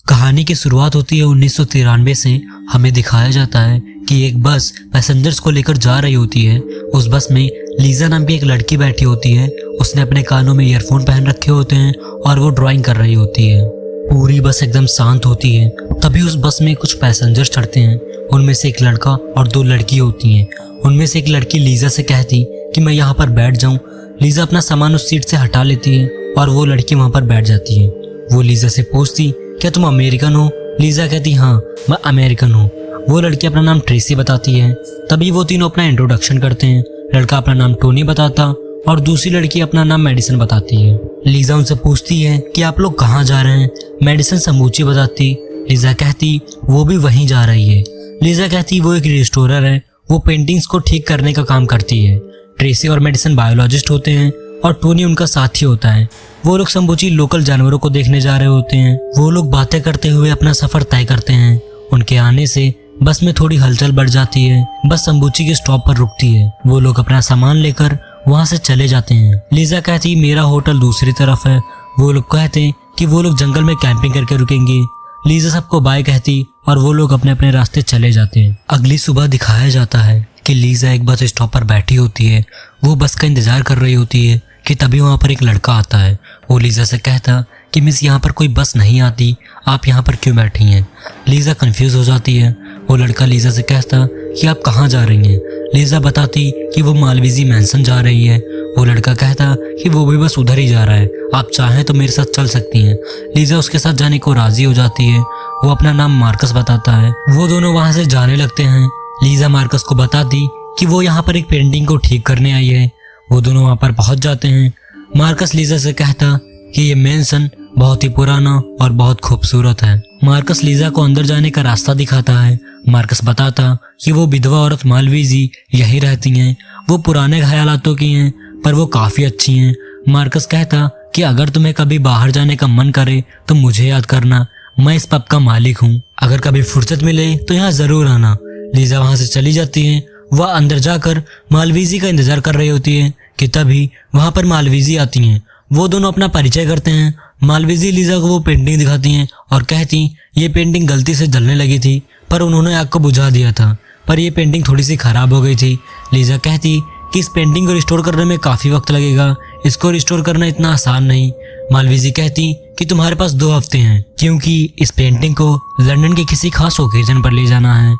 कहानी की शुरुआत होती है 1993 से। हमें दिखाया जाता है कि एक बस पैसेंजर्स को लेकर जा रही होती है। उस बस में लीजा नाम की एक लड़की बैठी होती है। उसने अपने कानों में ईयरफोन पहन रखे होते हैं और वो ड्राइंग कर रही होती है। पूरी बस एकदम शांत होती है। तभी उस बस में कुछ पैसेंजर्स चढ़ते हैं। उनमें से एक लड़का और दो लड़की होती हैं। उनमें से एक लड़की लीजा से कहती कि मैं यहाँ पर बैठ जाऊँ। लीजा अपना सामान उस सीट से हटा लेती है और वो लड़की वहाँ पर बैठ जाती है। वो लीजा से पूछती क्या तुम अमेरिकन हो? लीजा कहती हाँ मैं अमेरिकन हूँ। वो लड़की अपना नाम ट्रेसी बताती है। तभी वो तीनों अपना इंट्रोडक्शन करते हैं। लड़का अपना नाम टोनी बताता और दूसरी लड़की अपना नाम मेडिसन बताती है। लीजा उनसे पूछती है कि आप लोग कहाँ जा रहे हैं? मेडिसन समूची बताती। लीजा कहती वो भी वहीं जा रही है। लीजा कहती वो एक रिस्टोरर है, वो पेंटिंग्स को ठीक करने का काम करती है। ट्रेसी और मेडिसन बायोलॉजिस्ट होते हैं और टोनी उनका साथी होता है। वो लोग संबूची लोकल जानवरों को देखने जा रहे होते हैं। वो लोग बातें करते हुए अपना सफर तय करते हैं। उनके आने से बस में थोड़ी हलचल बढ़ जाती है। बस संबूची के स्टॉप पर रुकती है। वो लोग अपना सामान लेकर वहां से चले जाते हैं। लीजा कहती मेरा होटल दूसरी तरफ है। वो लोग कहते हैं कि वो लोग जंगल में कैंपिंग करके रुकेंगे। लीजा सबको बाय कहती और वो लोग अपने अपने रास्ते चले जाते हैं। अगली सुबह दिखाया जाता है कि लीजा एक बस स्टॉप पर बैठी होती है। वो बस का इंतजार कर रही होती है कि तभी वहाँ पर एक लड़का आता है। वो लीजा से कहता कि मिस यहाँ पर कोई बस नहीं आती, आप यहाँ पर क्यों बैठी हैं? लीजा कंफ्यूज हो जाती है। वो लड़का लीजा से कहता कि आप कहाँ जा रही हैं? लीजा बताती कि वो मालवीजी मैंसन जा रही है। वो लड़का कहता कि वो भी बस उधर ही जा रहा है, आप चाहें तो मेरे साथ चल सकती हैं। लीजा उसके साथ जाने को राजी हो जाती है। वो अपना नाम मार्कस बताता है। वो दोनों वहाँ से जाने लगते हैं। लीजा मार्कस को बताती कि वो यहाँ पर एक पेंटिंग को ठीक करने आई है। वो दोनों वहाँ पर पहुँच जाते हैं। मार्कस लीजा से कहता कि ये मैंसन बहुत ही पुराना और बहुत खूबसूरत है। मार्कस लीजा को अंदर जाने का रास्ता दिखाता है। मार्कस बताता कि वो विधवा औरत मालवीजी यहीं रहती हैं। वो पुराने ख्यालातों की हैं पर वो काफ़ी अच्छी हैं। मार्कस कहता कि अगर तुम्हें कभी बाहर जाने का मन करे तो मुझे याद करना, मैं इस पब का मालिक हूँ। अगर कभी फुर्सत मिले तो यहाँ ज़रूर आना। लीजा वहाँ से चली जाती है। वह अंदर जाकर मालवीजी का इंतजार कर रही होती है कि तभी वहाँ पर मालवीजी आती हैं। वो दोनों अपना परिचय करते हैं। मालवीजी लीजा को वो पेंटिंग दिखाती हैं और कहती ये पेंटिंग गलती से जलने लगी थी पर उन्होंने आग को बुझा दिया था, पर ये पेंटिंग थोड़ी सी खराब हो गई थी। लीजा कहती कि इस पेंटिंग को रिस्टोर करने में काफ़ी वक्त लगेगा, इसको रिस्टोर करना इतना आसान नहीं। मालवीजी कहती कि तुम्हारे पास 2 हफ्ते हैं क्योंकि इस पेंटिंग को लंदन के किसी खास ओकेजन पर ले जाना है।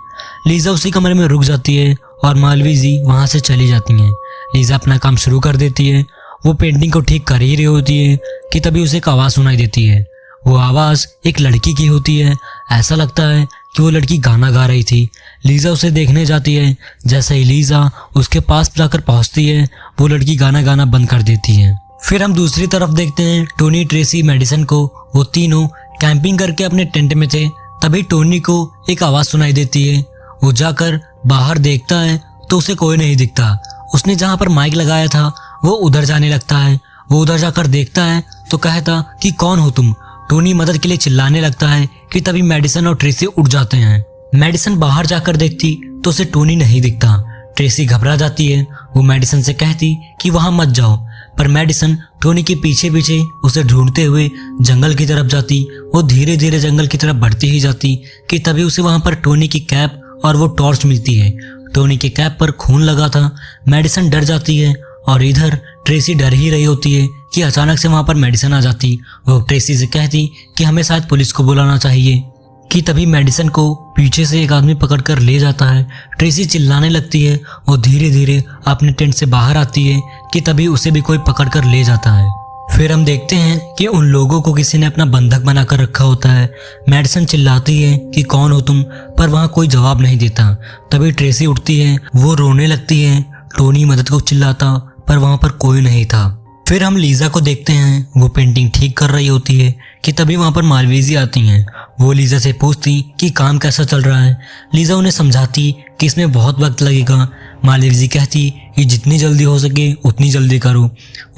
लीजा उसी कमरे में रुक जाती है और मालवीजी वहाँ से चली जाती हैं। लीजा अपना काम शुरू कर देती है। वो पेंटिंग को ठीक कर ही रही होती है कि तभी उसे एक आवाज़ सुनाई देती है। वो आवाज़ एक लड़की की होती है। ऐसा लगता है कि वो लड़की गाना गा रही थी। लीजा उसे देखने जाती है। जैसे ही लीजा उसके पास जाकर पहुंचती है वो लड़की गाना गाना बंद कर देती है। फिर हम दूसरी तरफ देखते हैं टोनी, ट्रेसी, मेडिसन को। वो तीनों कैंपिंग करके अपने टेंट में थे। तभी टोनी को एक आवाज़ सुनाई देती है। वो जाकर बाहर देखता है तो उसे कोई नहीं दिखता। उसने जहाँ पर माइक लगाया था वो उधर जाने लगता है। वो उधर जाकर देखता है तो कहता कि कौन हो तुम? टोनी मदद के लिए चिल्लाने लगता है कि तभी मेडिसन और ट्रेसी उठ जाते हैं। मेडिसन बाहर जाकर देखती तो उसे टोनी नहीं दिखता। ट्रेसी घबरा जाती है। वो मेडिसन से कहती कि वहां मत जाओ, पर मेडिसन टोनी के पीछे पीछे उसे ढूंढते हुए जंगल की तरफ जाती। वो धीरे धीरे जंगल की तरफ बढ़ती ही जाती कि तभी उसे वहां पर टोनी की कैप और वो टॉर्च मिलती है। टोनी के कैप पर खून लगा था। मेडिसन डर जाती है और इधर ट्रेसी डर ही रही होती है कि अचानक से वहां पर मेडिसन आ जाती। वो ट्रेसी से कहती कि हमें शायद पुलिस को बुलाना चाहिए कि तभी मेडिसन को पीछे से एक आदमी पकड़कर ले जाता है। ट्रेसी चिल्लाने लगती है। वो धीरे धीरे अपने टेंट से बाहर आती है कि तभी उसे भी कोई पकड़कर ले जाता है। फिर हम देखते हैं कि उन लोगों को किसी ने अपना बंधक बनाकर रखा होता है। मेडिसन चिल्लाती है कि कौन हो तुम, पर वहाँ कोई जवाब नहीं देता। तभी ट्रेसी उठती है। वो रोने लगती है। टोनी मदद को चिल्लाता पर वहाँ पर कोई नहीं था। फिर हम लीजा को देखते हैं। वो पेंटिंग ठीक कर रही होती है कि तभी वहाँ पर मालवीजी आती हैं। वो लीजा से पूछती कि काम कैसा चल रहा है। लीजा उन्हें समझाती कि इसमें बहुत वक्त लगेगा। मालवीजी कहती कि जितनी जल्दी हो सके उतनी जल्दी करो।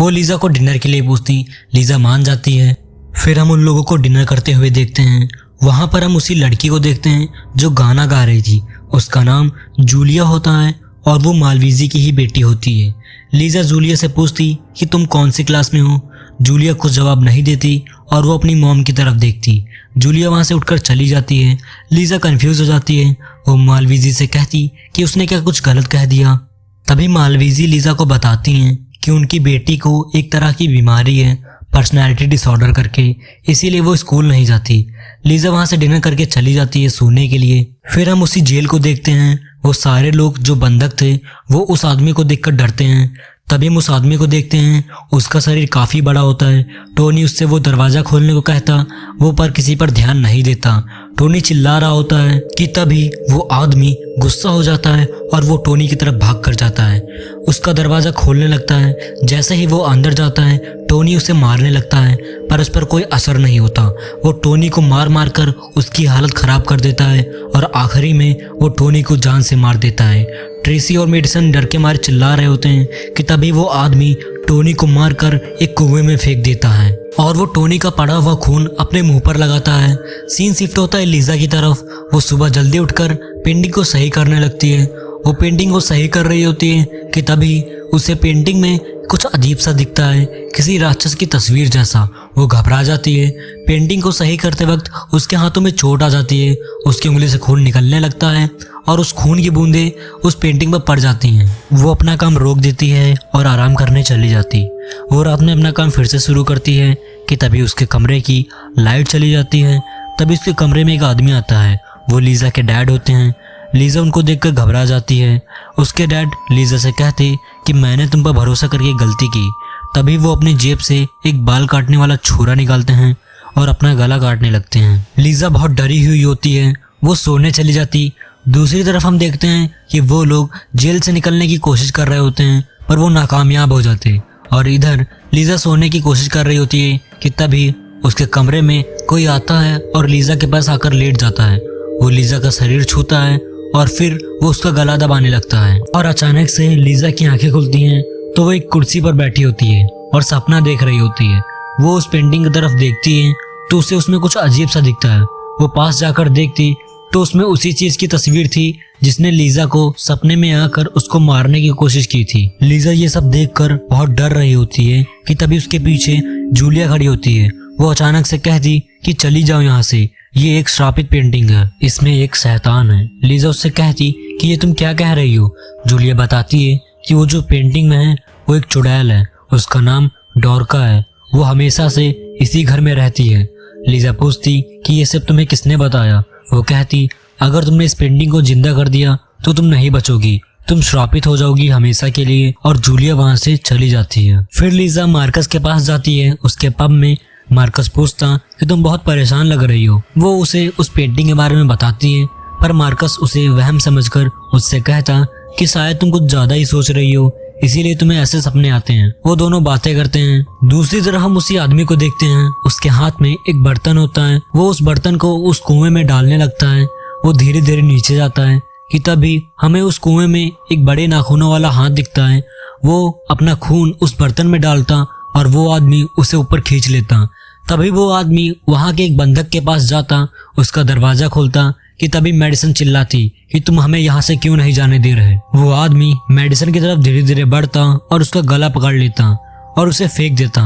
वो लीजा को डिनर के लिए पूछती। लीजा मान जाती है। फिर हम उन लोगों को डिनर करते हुए देखते हैं। वहाँ पर हम उसी लड़की को देखते हैं जो गाना गा रही थी। उसका नाम जूलिया होता है और वो मालवीजी की ही बेटी होती है। लीजा जूलिया से पूछती कि तुम कौन सी क्लास में हो। जूलिया कुछ जवाब नहीं देती और वो अपनी मॉम की तरफ देखती। जूलिया वहाँ से उठकर चली जाती है। लीजा कंफ्यूज हो जाती है। वो मालवीजी से कहती कि उसने क्या कुछ गलत कह दिया। तभी मालवीजी लीजा को बताती हैं कि उनकी बेटी को एक तरह की बीमारी है, पर्सनैलिटी डिसऑर्डर करके, इसीलिए वो स्कूल नहीं जाती। लीजा वहाँ से डिनर करके चली जाती है सोने के लिए। फिर हम उसी जेल को देखते हैं। वो सारे लोग जो बंधक थे वो उस आदमी को देखकर डरते हैं। तभी हम उस आदमी को देखते हैं, उसका शरीर काफ़ी बड़ा होता है। टोनी उससे वो दरवाज़ा खोलने को कहता, वो पर किसी पर ध्यान नहीं देता। टोनी चिल्ला रहा होता है कि तभी वो आदमी गुस्सा हो जाता है और वो टोनी की तरफ भाग कर जाता है। उसका दरवाज़ा खोलने लगता है। जैसे ही वो अंदर जाता है टोनी उसे मारने लगता है, पर उस पर कोई असर नहीं होता। वो टोनी को मार मार कर उसकी हालत ख़राब कर देता है और आखिरी में वो टोनी को जान से मार देता है। ट्रेसी और मेडिसन डर के मारे चिल्ला रहे होते हैं कि तभी वो आदमी टोनी को मारकर एक कुएं में फेंक देता है और वो टोनी का पड़ा हुआ खून अपने मुंह पर लगाता है। सीन शिफ्ट होता है लीजा की तरफ। वो सुबह जल्दी उठकर पेंटिंग को सही करने लगती है। वो पेंटिंग को सही कर रही होती है कि तभी उसे पेंटिंग में कुछ अजीब सा दिखता है, किसी राक्षस की तस्वीर जैसा। वो घबरा जाती है। पेंटिंग को सही करते वक्त उसके हाथों में चोट आ जाती है। उसकी उंगली से खून निकलने लगता है और उस खून की बूंदें उस पेंटिंग पर पड़ जाती हैं। वो अपना काम रोक देती है और आराम करने चली जाती। वो रात में अपना काम फिर से शुरू करती है कि तभी उसके कमरे की लाइट चली जाती है। तभी उसके कमरे में एक आदमी आता है। वो लीजा के डैड होते हैं। लीजा उनको देखकर घबरा जाती है। उसके डैड लीजा से कहते कि मैंने तुम पर भरोसा करके गलती की। तभी वो अपनी जेब से एक बाल काटने वाला छुरा निकालते हैं और अपना गला काटने लगते हैं। लीजा बहुत डरी हुई होती है। वो सोने चली जाती। दूसरी तरफ हम देखते हैं कि वो लोग जेल से निकलने की कोशिश कर रहे होते हैं, पर वो नाकामयाब हो जाते। और इधर लीजा सोने की कोशिश कर रही होती है कि तभी उसके कमरे में कोई आता है और लीजा के पास आकर लेट जाता है। वो लीजा का शरीर छूता है और फिर वो उसका गला दबाने लगता है। और अचानक से लीजा की आंखें खुलती हैं तो वो एक कुर्सी पर बैठी होती है और सपना देख रही होती है। वो उस पेंटिंग की तरफ देखती है तो उसे उसमें कुछ अजीब सा दिखता है। वो पास जाकर देखती तो उसमें उसी चीज की तस्वीर थी जिसने लीजा को सपने में आकर उसको मारने की कोशिश की थी। लीजा ये सब देखकर बहुत डर रही होती है कि तभी उसके पीछे जूलिया खड़ी होती है। वो अचानक से कहती कि चली जाओ यहाँ से, ये एक श्रापित पेंटिंग है, इसमें एक शैतान है। लीजा उससे कहती कि ये तुम क्या कह रही हो। जूलिया बताती है कि वो जो पेंटिंग में है वो एक चुड़ैल है, उसका नाम डोरका है, वो हमेशा से इसी घर में रहती है। लीजा पूछती कि ये सब तुम्हें किसने बताया। वो कहती अगर तुमने इस पेंटिंग को जिंदा कर दिया तो तुम नहीं बचोगी, तुम श्रापित हो जाओगी हमेशा के लिए। और जूलिया वहां से चली जाती है। फिर लीजा मार्कस के पास जाती है। उसके पब में मार्कस पूछता कि तुम बहुत परेशान लग रही हो। वो उसे उस पेंटिंग के बारे में बताती है, पर मार्कस उसे वहम समझकर उससे कहता कि शायद तुम कुछ ज्यादा ही सोच रही हो, इसीलिए तुम्हें ऐसे सपने आते हैं। वो दोनों बातें करते हैं। दूसरी तरफ हम उसी आदमी को देखते हैं। उसके हाथ में एक बर्तन होता है। वो उस बर्तन को उस कुएं में डालने लगता है। वो धीरे धीरे नीचे जाता है कि तभी हमें उस कुएं में एक बड़े नाखूनों वाला हाथ दिखता है। वो अपना खून उस बर्तन में डालता और वो आदमी उसे ऊपर खींच लेता। तभी वो आदमी वहां के एक बंधक के पास जाता, उसका दरवाजा खोलता कि तभी मेडिसन चिल्लाती कि तुम हमें यहाँ से क्यों नहीं जाने दे रहे। वो आदमी मेडिसन की तरफ धीरे धीरे बढ़ता और उसका गला पकड़ लेता और उसे फेंक देता।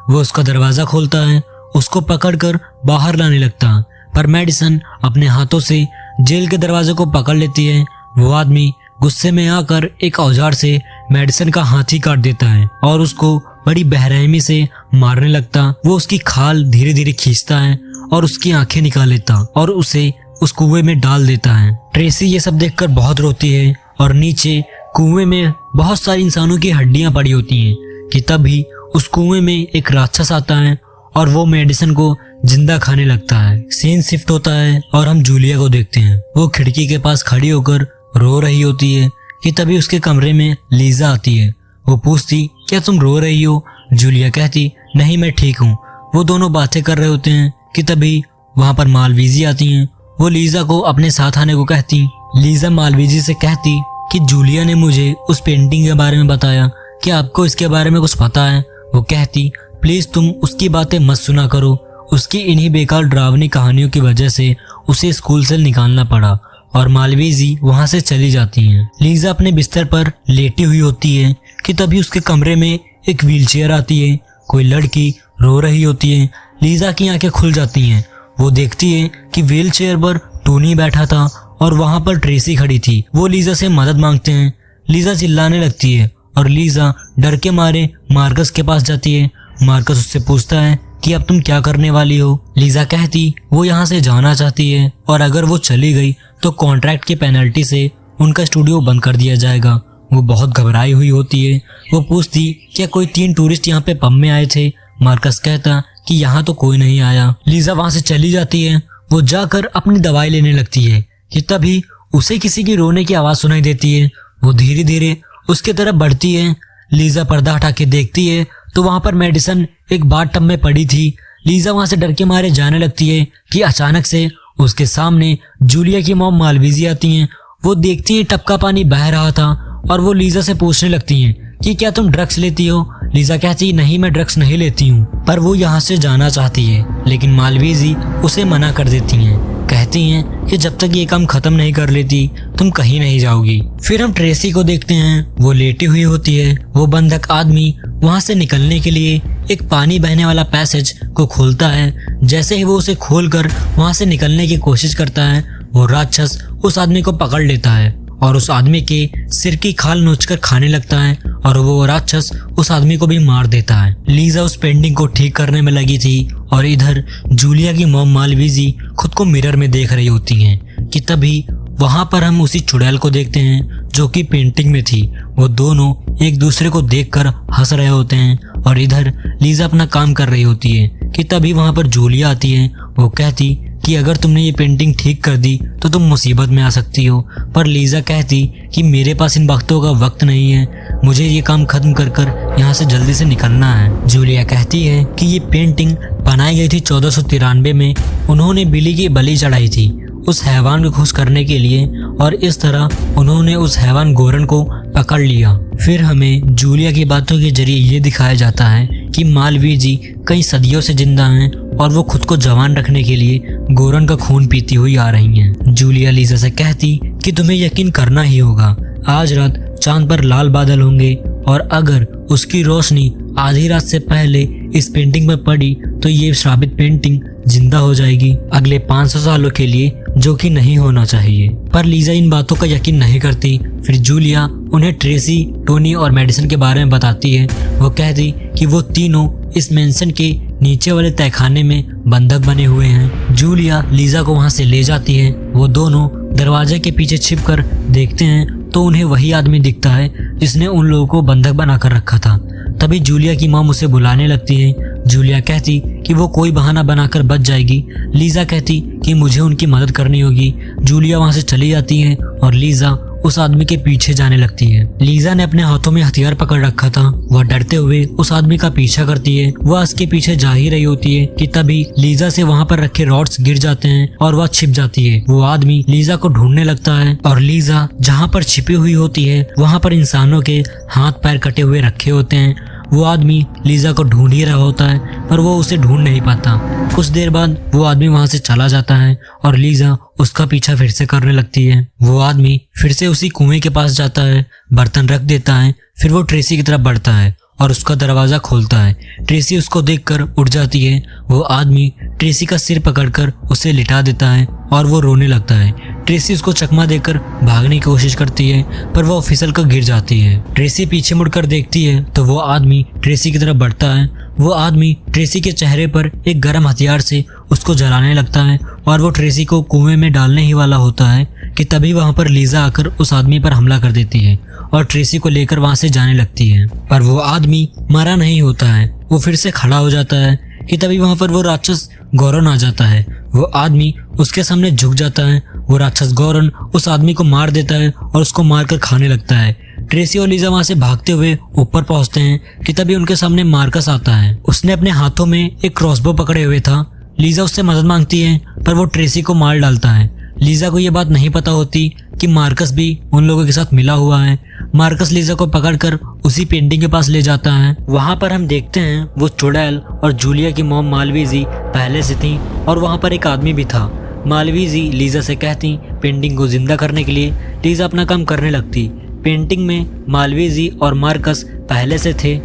वो उसका दरवाजा खोलता है, उसको पकड़कर बाहर लाने लगता, पर मेडिसन अपने हाथों से जेल के दरवाजे को पकड़ लेती है। वो आदमी गुस्से में आकर एक औजार से मेडिसन का हाथ ही काट देता है और उसको बड़ी बेरहमी से मारने लगता। वो उसकी खाल धीरे धीरे खींचता है और उसकी आंखें निकाल लेता और उसे उस कुएं में डाल देता है। ट्रेसी ये सब देखकर बहुत रोती है और नीचे कुएं में बहुत सारी इंसानों की हड्डियां पड़ी होती हैं कि तभी उस कुएं में एक राक्षस आता है और वो मेडिसन को जिंदा खाने लगता है। सीन शिफ्ट होता है और हम जूलिया को देखते हैं। वो खिड़की के पास खड़ी होकर रो रही होती है कि तभी उसके कमरे में लीजा आती है। वो पूछती क्या तुम रो रही हो। जूलिया कहती नहीं मैं ठीक हूँ। वो दोनों बातें कर रहे होते हैं कि तभी वहां पर मालवीजी आती हैं। वो लीजा को अपने साथ आने को कहती। लीजा मालवीजी से कहती कि जूलिया ने मुझे उस पेंटिंग के बारे में बताया, क्या आपको इसके बारे में कुछ पता है। वो कहती प्लीज तुम उसकी बातें मत सुना करो, उसकी इन्हीं बेकार डरावनी कहानियों की वजह से उसे स्कूल से निकालना पड़ा। और मालवीजी वहां से चली जाती हैं। लीजा अपने बिस्तर पर लेटी हुई होती है कि तभी उसके कमरे में एक व्हीलचेयर आती है। कोई लड़की रो रही होती है। लीजा की आंखें खुल जाती हैं। वो देखती है कि व्हील चेयर पर टोनी बैठा था और वहां पर ट्रेसी खड़ी थी। वो लीजा से मदद मांगते हैं। लीजा चिल्लाने लगती है और लीजा डर के मारे मार्कस के पास जाती है। मार्कस उससे पूछता है कि अब तुम क्या करने वाली हो। लीजा कहती वो यहाँ से जाना चाहती है और अगर वो चली गई तो कॉन्ट्रैक्ट की पेनल्टी से उनका स्टूडियो बंद कर दिया जाएगा। वो बहुत घबराई हुई होती है। वो पूछती क्या कोई 3 टूरिस्ट यहाँ पे पब में आए थे। मार्कस कहता कि यहाँ तो कोई नहीं आया। लीजा वहां से चली जाती है। वो जाकर अपनी दवाई लेने लगती है कि तभी उसे किसी की रोने की आवाज सुनाई देती है। वो धीरे धीरे उसके तरफ बढ़ती है। लीजा पर्दा हटा के देखती है तो वहां पर मेडिसन एक बाथ टब में पड़ी थी। लीजा वहां से डर के मारे जाने लगती है कि अचानक से उसके सामने जूलिया की मॉम मालवीजी आती हैं। वो देखती हैं टब का पानी बह रहा था और वो लीजा से पूछने लगती हैं कि क्या तुम ड्रग्स लेती हो। लीजा कहती नहीं, मैं ड्रग्स नहीं लेती हूँ, पर वो यहाँ से जाना चाहती है। लेकिन मालवीजी उसे मना कर देती हैं। कहती हैं कि जब तक ये काम खत्म नहीं कर लेती तुम कहीं नहीं जाओगी। फिर हम ट्रेसी को देखते हैं। वो लेटी हुई होती है। वो बंधक आदमी वहां से निकलने के लिए एक पानी बहने वाला पैसेज को खोलता है। जैसे ही वो उसे खोलकर वहां से निकलने की कोशिश करता है, वो राक्षस उस आदमी को पकड़ लेता है और उस आदमी के सिर की खाल नोचकर खाने लगता है और वो राक्षस उस आदमी को भी मार देता है। लीजा उस पेंटिंग को ठीक करने में लगी थी और इधर जूलिया की मॉम मालवीजी खुद को मिरर में देख रही होती हैं कि तभी वहां पर हम उसी चुड़ैल को देखते हैं जो कि पेंटिंग में थी। वो दोनों एक दूसरे को देखकर हंस रहे होते हैं और इधर लीजा अपना काम कर रही होती है कि तभी वहां पर जूलिया आती है। वो कहती कि अगर तुमने ये पेंटिंग ठीक कर दी तो तुम मुसीबत में आ सकती हो, पर लीजा कहती कि मेरे पास इन वक्तों का वक्त नहीं है, मुझे ये काम खत्म कर कर यहाँ से जल्दी से निकलना है। जूलिया कहती है कि ये पेंटिंग बनाई गई थी 1493 में। उन्होंने बिली की बलि चढ़ाई थी उस हैवान को खुश करने के लिए और इस तरह उन्होंने उस हैवान गोरन को पकड़ लिया। फिर हमें जूलिया की बातों के जरिए ये दिखाया जाता है कि मालवीजी कई सदियों से जिंदा हैं और वो खुद को जवान रखने के लिए गोरन का खून पीती हुई आ रही हैं। जूलिया लीजा से कहती कि तुम्हें यकीन करना ही होगा, आज रात चांद पर लाल बादल होंगे और अगर उसकी रोशनी आधी रात से पहले इस पेंटिंग पर पड़ी तो ये श्रापित पेंटिंग जिंदा हो जाएगी अगले 500 सालों के लिए, जो कि नहीं होना चाहिए। पर लीजा इन बातों का यकीन नहीं करती। फिर जूलिया उन्हें ट्रेसी, टोनी और मेडिसन के बारे में बताती है। वो कहती कि वो तीनों इस मेंशन के नीचे वाले तहखाने में बंधक बने हुए हैं। जूलिया लीजा को वहां से ले जाती है। वो दोनों दरवाजे के पीछे छिपकर देखते हैं तो उन्हें वही आदमी दिखता है जिसने उन लोगों को बंधक बनाकर रखा था। तभी जूलिया की मॉम उसे बुलाने लगती है। जूलिया कहती कि वो कोई बहाना बनाकर बच जाएगी। लीजा कहती कि मुझे उनकी मदद करनी होगी। जूलिया वहां से चली जाती है और लीजा उस आदमी के पीछे जाने लगती है। लीजा ने अपने हाथों में हथियार पकड़ रखा था। वह डरते हुए उस आदमी का पीछा करती है। वह उसके पीछे जा ही रही होती है कि तभी लीजा से वहां पर रखे रॉड्स गिर जाते हैं और वह छिप जाती है। वो आदमी लीजा को ढूंढने लगता है और लीजा जहाँ पर छिपी हुई होती है वहां पर इंसानों के हाथ पैर कटे हुए रखे होते हैं। वो आदमी लीजा को ढूंढ ही रहा होता है पर वो उसे ढूंढ नहीं पाता। कुछ देर बाद वो आदमी वहां से चला जाता है और लीजा उसका पीछा फिर से करने लगती है। वो आदमी फिर से उसी कुएं के पास जाता है, बर्तन रख देता है। फिर वो ट्रेसी की तरफ बढ़ता है और उसका दरवाजा खोलता है। ट्रेसी उसको देखकर उठ जाती है। वो आदमी ट्रेसी का सिर पकड़कर उसे लिटा देता है और वो रोने लगता है। ट्रेसी उसको चकमा देकर भागने की कोशिश करती है पर वो फिसल कर गिर जाती है। ट्रेसी पीछे मुड़कर देखती है तो वो आदमी ट्रेसी की तरफ बढ़ता है। वो आदमी ट्रेसी के चेहरे पर एक गर्म हथियार से उसको जलाने लगता है और वो ट्रेसी को कुएं में डालने ही वाला होता है कि तभी वहां पर लीजा आकर उस आदमी पर हमला कर देती है और ट्रेसी को लेकर वहां से जाने लगती है। पर वो आदमी मरा नहीं होता है। वो फिर से खड़ा हो जाता है कि तभी वहां पर वो राक्षस गौरन आ जाता है। वो आदमी उसके सामने झुक जाता है। वो राक्षस गौरन उस आदमी को मार देता है और उसको मारकर खाने लगता है। ट्रेसी और लीजा वहां से भागते हुए ऊपर पहुंचते हैं कि तभी उनके सामने मार्कस आता है। उसने अपने हाथों में एक क्रॉसबो पकड़े हुए था। लीजा उससे मदद मांगती है पर वो ट्रेसी को मार डालता है। लीजा को ये बात नहीं पता होती कि मार्कस भी उन लोगों के साथ मिला हुआ है। मार्कस लीजा को पकड़कर उसी पेंटिंग के पास ले जाता है। वहां पर हम देखते हैं वो चुड़ैल और जूलिया की मॉम मालवीजी पहले से थी और वहां पर एक आदमी भी था। मालवीजी लीजा से कहती पेंटिंग को जिंदा करने के लिए। लीजा अपना काम करने लगती। पेंटिंग में मालवीजी और मार्कस पहले से थे।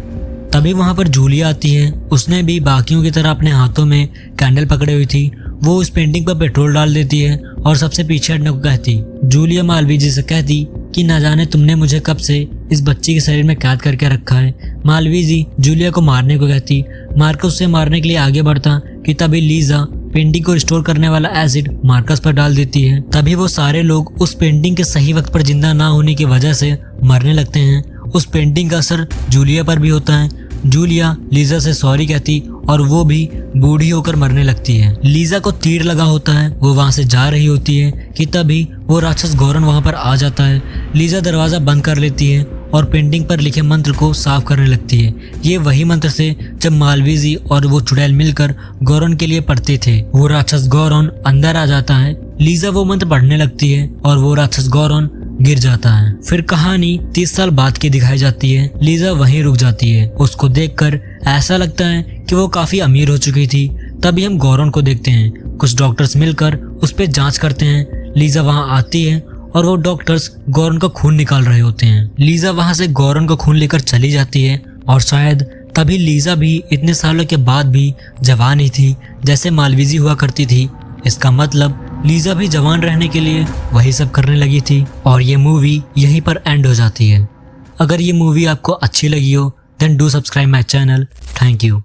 तभी वहाँ पर जूलिया आती है। उसने भी बाकियों की तरह अपने हाथों में कैंडल पकड़े हुई थी। वो उस पेंटिंग पर पेट्रोल डाल देती है और सबसे पीछे हटने को कहती। जूलिया मालवीजी से कहती कि न जाने तुमने मुझे कब से इस बच्ची के शरीर में कैद करके रखा है। मालवीजी जूलिया को मारने को कहती। मार्कस उसे मारने के लिए आगे बढ़ता कि तभी लीजा पेंटिंग को रिस्टोर करने वाला एसिड मार्कस पर डाल देती है। तभी वो सारे लोग उस पेंटिंग के सही वक्त पर जिंदा ना होने की वजह से मरने लगते हैं। उस पेंटिंग का असर जूलिया पर भी होता है। जूलिया लीजा से सॉरी कहती और वो भी बूढ़ी होकर मरने लगती है। लीजा को तीर लगा होता है। वो वहां से जा रही होती है कि तभी वो राक्षस गॉरन वहां पर आ जाता है। लीजा दरवाजा बंद कर लेती है और पेंटिंग पर लिखे मंत्र को साफ करने लगती है। ये वही मंत्र थे जब मालवीजी और वो चुड़ैल मिलकर गॉरन के लिए पढ़ते थे। वो राक्षस गॉरन अंदर आ जाता है। लीजा वो मंत्र पढ़ने लगती है और वो राक्षस गॉरन गिर जाता है। फिर कहानी 30 साल बाद की दिखाई जाती है। लीजा वहीं रुक जाती है। उसको देखकर ऐसा लगता है कि वो काफी अमीर हो चुकी थी। तभी हम गॉरन को देखते हैं। कुछ डॉक्टर्स मिलकर उस पर जांच करते हैं। लीजा वहां आती है और वो डॉक्टर्स गॉरन का खून निकाल रहे होते हैं। लीजा वहां से गॉरन का खून लेकर चली जाती है और शायद तभी लीजा भी इतने सालों के बाद भी जवान ही थी जैसे मालवीजी हुआ करती थी। इसका मतलब लीजा भी जवान रहने के लिए वही सब करने लगी थी। और ये मूवी यहीं पर एंड हो जाती है। अगर ये मूवी आपको अच्छी लगी हो then do subscribe my channel. Thank you.